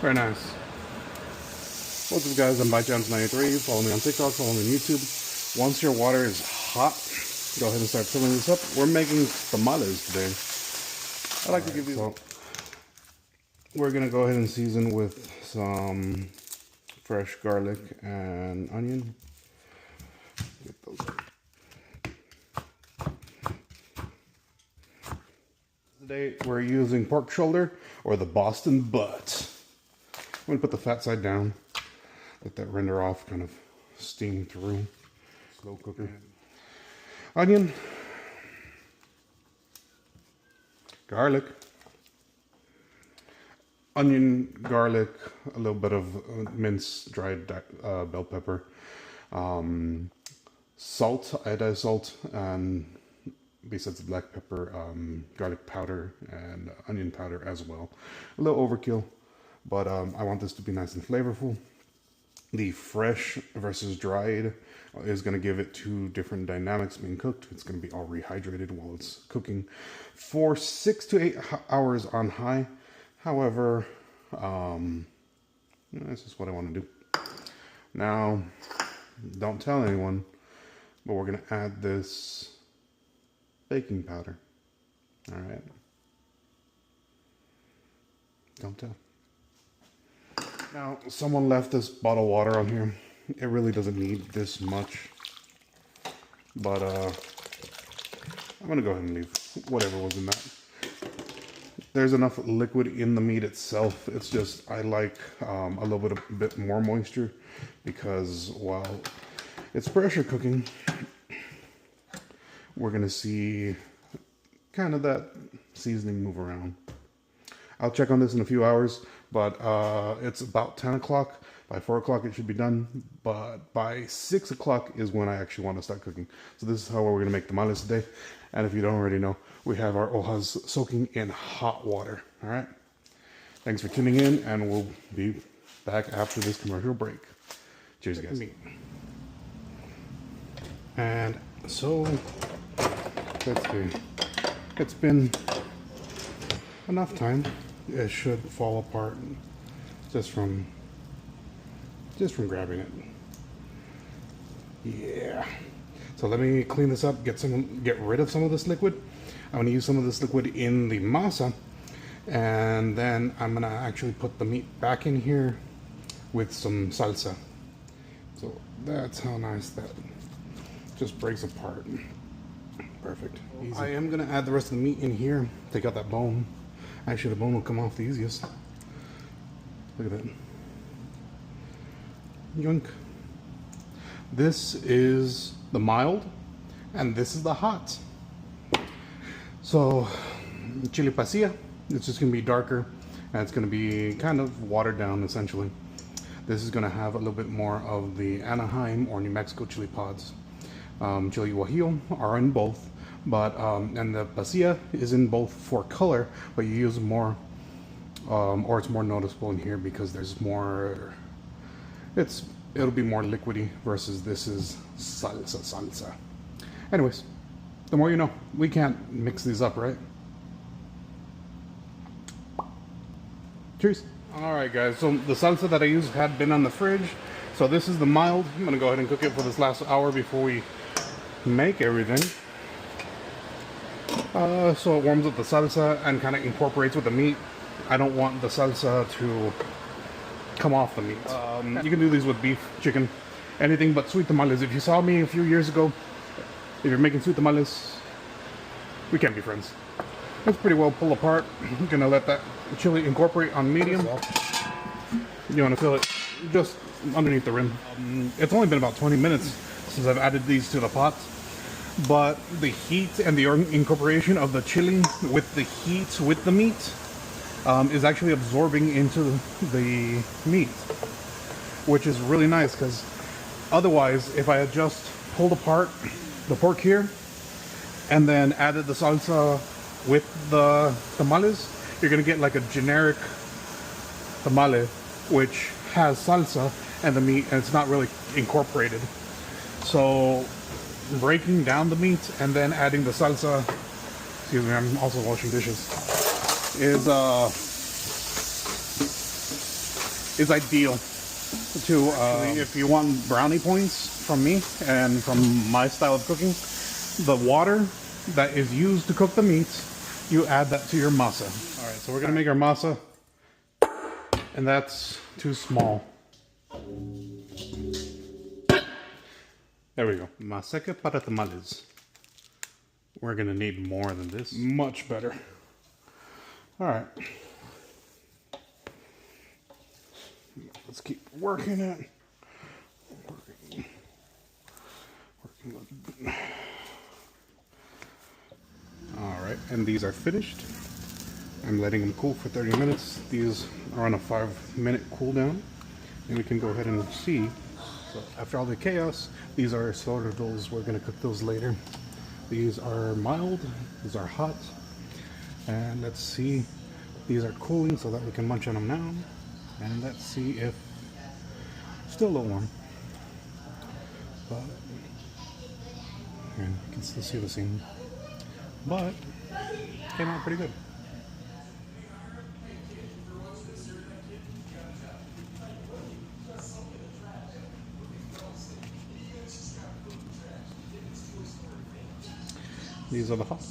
Very nice. What's up, guys? I'm ByteJams93. Follow me on TikTok, follow me on YouTube. Once your water is hot, go ahead and start filling this up. We're making tamales today. I like to give you... So, we're going to go ahead and season with some fresh garlic and onion. Get those up. Today we're using pork shoulder or the Boston butt. I'm going to put the fat side down. Let that render off, kind of steam through. Slow cooker. Onion. Garlic. Onion, garlic, a little bit of minced dried bell pepper. Salt, iodized salt, and besides the black pepper, garlic powder and onion powder as well. A little overkill, but I want this to be nice and flavorful. The fresh versus dried is going to give it two different dynamics being cooked. It's going to be all rehydrated while it's cooking for 6 to 8 hours on high. However, this is what I want to do. Now, don't tell anyone, but we're going to add this baking powder. All right. Don't tell. Now, someone left this bottled water on here. It really doesn't need this much. But I'm going to go ahead and leave whatever was in that. There's enough liquid in the meat itself. It's just I like a little bit more moisture because while it's pressure cooking, we're going to see kind of that seasoning move around. I'll check on this in a few hours, but it's about 10 o'clock. By 4 o'clock, it should be done. But by 6 o'clock is when I actually want to start cooking. So this is how we're going to make tamales today. And if you don't already know, we have our hojas soaking in hot water. All right. Thanks for tuning in, and we'll be back after this commercial break. Cheers, guys. And so, let's see. It's been enough time. It should fall apart just from grabbing it. Yeah. So let me clean this up, get rid of some of this liquid. I'm going to use some of this liquid in the masa, and then I'm going to actually put the meat back in here with some salsa. So that's how nice that just breaks apart. Perfect. Easy. I am going to add the rest of the meat in here. Take out that bone. Actually, the bone will come off the easiest. Look at that. Yoink. This is the mild, and this is the hot. So, chili pasilla, it's just going to be darker, and it's going to be kind of watered down, essentially. This is going to have a little bit more of the Anaheim or New Mexico chili pods. Chili guajillo are in both, but and the pasilla is in both for color, but you use more, or it's more noticeable in here because there's more. It'll be more liquidy versus this is salsa. Anyways, the more you know. We can't mix these up, right? Cheers. All right, guys. So the salsa that I used had been on the fridge. So this is the mild. I'm gonna go ahead and cook it for this last hour before we make everything. So it warms up the salsa and kind of incorporates with the meat. I don't want the salsa to come off the meat. You can do these with beef, chicken, anything but sweet tamales. If you saw me a few years ago, if you're making sweet tamales, we can't be friends. It's pretty well pulled apart. I'm gonna let that chili incorporate on medium. You want to fill it just underneath the rim. It's only been about 20 minutes since I've added these to the pot, but the heat and the incorporation of the chili with the heat with the meat is actually absorbing into the meat, which is really nice because otherwise, if I had just pulled apart the pork here and then added the salsa with the tamales, you're gonna get like a generic tamale which has salsa and the meat, and it's not really incorporated. So breaking down the meat and then adding the salsa, excuse me, I'm also washing dishes, is is ideal to, if you want brownie points from me and from my style of cooking, the water that is used to cook the meats, you add that to your masa. All right, so we're gonna make our masa, and that's too small. There we go. Maseca para tamales. We're gonna need more than this. Much better. All right. Let's keep working it. All right, and these are finished. I'm letting them cool for 30 minutes. These are on a 5-minute cool down, and we can go ahead and see. So after all the chaos, these are sordos. We're gonna cook those later. These are mild, these are hot, and let's see. These are cooling so that we can munch on them now, and let's see if still a little warm, but and you can still see the seam, but came out pretty good. These are the hot.